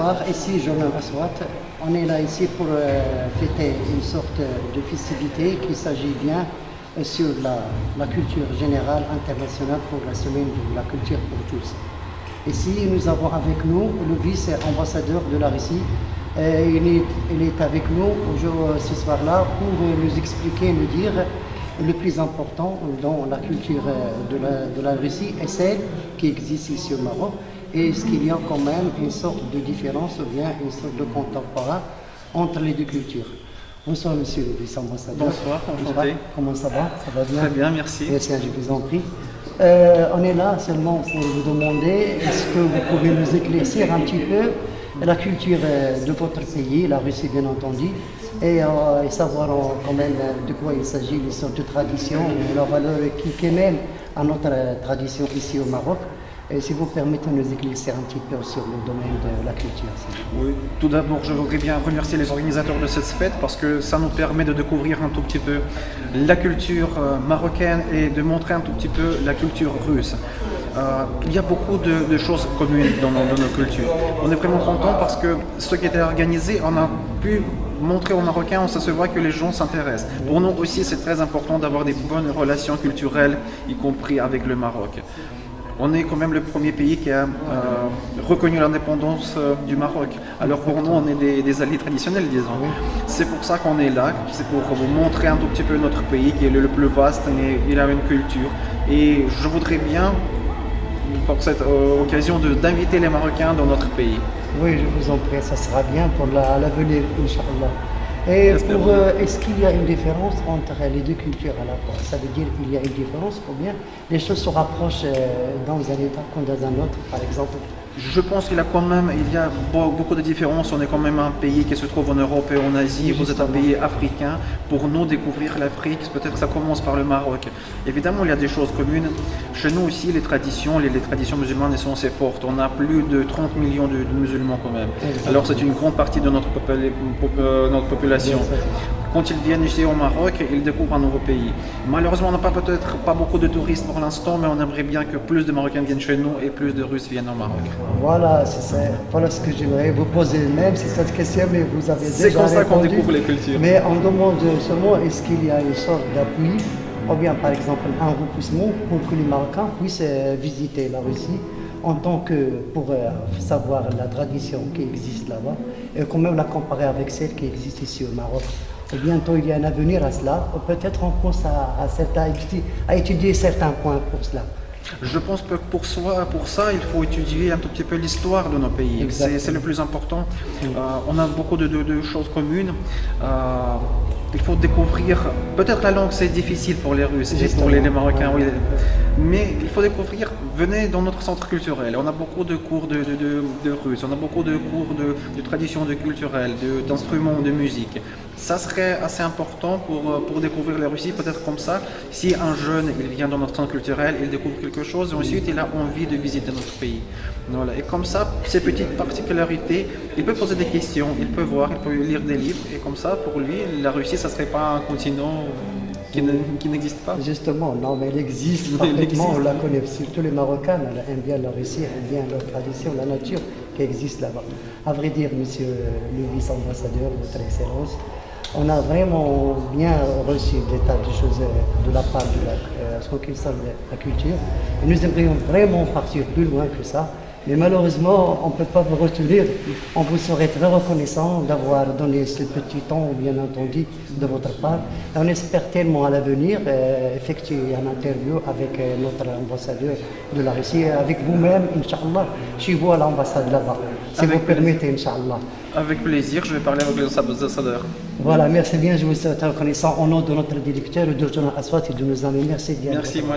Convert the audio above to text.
Bonsoir, ici Journal Aswat. On est là ici pour fêter une sorte de festivité qui s'agit bien sur la culture générale internationale pour la semaine de la culture pour tous. Ici, nous avons avec nous le vice-ambassadeur de la Russie. Il est avec nous ce soir-là pour nous expliquer, nous dire le plus important dans la culture de la Russie et celle qui existe ici au Maroc. Et est-ce qu'il y a quand même une sorte de différence ou bien une sorte de contemporain entre les deux cultures? Bonsoir monsieur le vice-ambassadeur. Bonsoir, enchanté. Comment ça va? Ça va bien? Très bien, merci. Merci, je vous en prie. On est là seulement pour vous demander, est-ce que vous pouvez nous éclaircir un petit peu la culture de votre pays, la Russie bien entendu, et savoir quand même de quoi il s'agit, les sortes de traditions, la valeur qui est même à notre tradition ici au Maroc. Et si vous permettez de nous éclaircir un petit peu sur le domaine de la culture. Oui, tout d'abord, je voudrais bien remercier les organisateurs de cette fête parce que ça nous permet de découvrir un tout petit peu la culture marocaine et de montrer un tout petit peu la culture russe. Il y a beaucoup de choses communes dans nos cultures. On est vraiment content parce que ce qui était organisé, on a pu montrer aux Marocains, on se voit que les gens s'intéressent. Pour nous aussi, c'est très important d'avoir des bonnes relations culturelles, y compris avec le Maroc. On est quand même le premier pays qui a reconnu l'indépendance du Maroc. Alors pour nous, on est des alliés traditionnels, disons. C'est pour ça qu'on est là, c'est pour vous montrer un tout petit peu notre pays qui est le plus vaste, mais il a une culture. Et je voudrais bien, pour cette occasion, d'inviter les Marocains dans notre pays. Oui, je vous en prie, ça sera bien pour l'avenir, Inch'Allah. Et est-ce qu'il y a une différence entre les deux cultures à la fois? Ça veut dire qu'il y a une différence ou bien les choses se rapprochent dans un État comme dans un autre, par exemple? Je pense qu'il y a beaucoup de différences. On est quand même un pays qui se trouve en Europe et en Asie. Vous êtes un pays africain. Pour nous, découvrir l'Afrique, peut-être que ça commence par le Maroc. Évidemment, il y a des choses communes. Chez nous aussi, les traditions musulmanes sont assez fortes. On a plus de 30 millions de musulmans quand même. Alors c'est une grande partie de notre population. Quand ils viennent ici au Maroc, ils découvrent un nouveau pays. Malheureusement, on n'a peut-être pas beaucoup de touristes pour l'instant, mais on aimerait bien que plus de Marocains viennent chez nous et plus de Russes viennent au Maroc. Voilà, voilà ce que j'aimerais vous poser même, c'est cette question, mais vous avez déjà répondu. C'est comme ça qu'on découvre les cultures. Mais on demande seulement, est-ce qu'il y a une sorte d'appui, ou bien par exemple un repoussement pour que les Marocains puissent visiter la Russie en tant que, pour savoir la tradition qui existe là-bas, et quand même la comparer avec celle qui existe ici au Maroc. Et bientôt, il y a un avenir à cela, ou peut-être on pense à étudier certains points pour cela. Je pense que pour ça, il faut étudier un tout petit peu l'histoire de nos pays. C'est le plus important. On a beaucoup de choses communes. Il faut découvrir, peut-être la langue c'est difficile pour les Russes et pour les Marocains, oui. Mais il faut découvrir, venez dans notre centre culturel, on a beaucoup de cours de russe, on a beaucoup de cours de traditions culturelles, d'instruments, de musique. Ça serait assez important pour découvrir la Russie, peut-être comme ça, si un jeune il vient dans notre centre culturel, il découvre quelque chose et ensuite il a envie de visiter notre pays. Voilà. Et comme ça, ces petites particularités, il peut poser des questions, il peut voir, il peut lire des livres et comme ça, pour lui, la Russie, ça ne serait pas un continent qui n'existe pas. Justement, non, mais elle existe parfaitement, on la connaît. Surtout les Marocains aiment bien la Russie, aiment bien leur tradition, la nature qui existe là-bas. À vrai dire, monsieur le vice-ambassadeur, votre excellence, on a vraiment bien reçu des tas de choses de la part de ce qui concerne la culture. Et nous aimerions vraiment partir plus loin que ça. Mais malheureusement, on ne peut pas vous retenir. On vous serait très reconnaissant d'avoir donné ce petit temps, bien entendu, de votre part. Et on espère tellement à l'avenir effectuer un interview avec notre ambassadeur de la Russie, avec vous-même, Inch'Allah, chez vous à l'ambassade là-bas. Si vous permettez, Inch'Allah. Avec plaisir, je vais parler avec les ambassadeurs. Voilà, merci bien, je vous suis reconnaissant au nom de notre directeur, de Journal Aswat et de nos amis. Merci bien. Merci, moi,